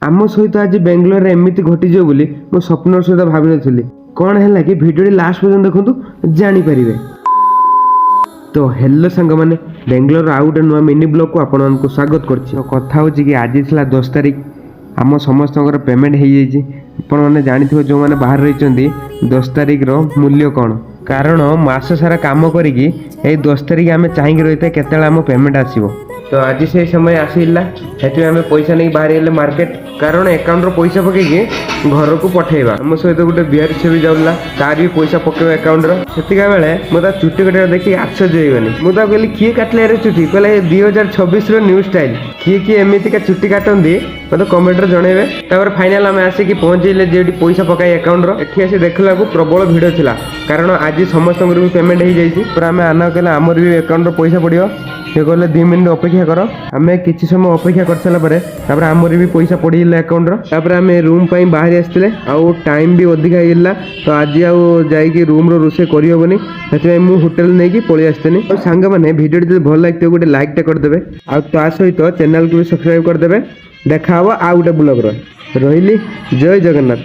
आम सहित आज बेंगलोर एमती घटीज बोली मो स्वप्न सहित भावी नी कौन है कि भिडियो लास्ट पर्यटन देखूँ जापर। तो हेलो सांग मैंने बेंगलोर आउ गोटे नुआ मिनी ब्लॉग को आपण को स्वागत कर कथा हो कि आज थी 10 तारिख आम समस्त पेमेंट हो जाने जानते जो मैंने बाहर रही 10 तारिख मूल्य कौन कारण मास सारा कम करी 10 तारिख आम चाहिए रही है केत आम पेमेंट आसो। तो आज से समय आसला से आम पैसा नहीं बाहर गले मार्केट कारण अकाउंट पैसा पकईकि घर को पठेगा आम सहित गोटे बिहारी से भी जाऊला तार भी पैसा पकेब अकाउंट रतिका बेले मुझे चुटी कटा देखिए आश्चर्य होगनी मुझे कहली किए काटले रे चुटी कहले 2026 न्यू स्टाइल किए किए एमती चुटी काटती मतलब कमेंट जनइबे। तापर फाइनाल आम आसिक पहुँचले जो पैसा पकाई अकाउंट एठी आसी देखला प्रबल भिड़ थिला कारण आज समस्त भी पेमेंट हो जाए आम आना कहले आमर भी अकाउंट पैसा पड़ो से कहले 2 मिनट अपेक्षा कर आम कि समय अपेक्षा कर सारापर आमर भी पैसा पड़गला अकाउंट आम रूम बाहर आसते आउ टाइम भी अधिका होगा। तो आज आई रूम रोसे करहबनी से मुझे होटेल नहीं पलि आसनी और सांग मैंने भिडियो जो भल लगे गोटे लाइकटा करदे आ सहित चैनल को भी सब्सक्राइब करदे। देखा आउ गोटे ब्लॉग रही जय जगन्नाथ।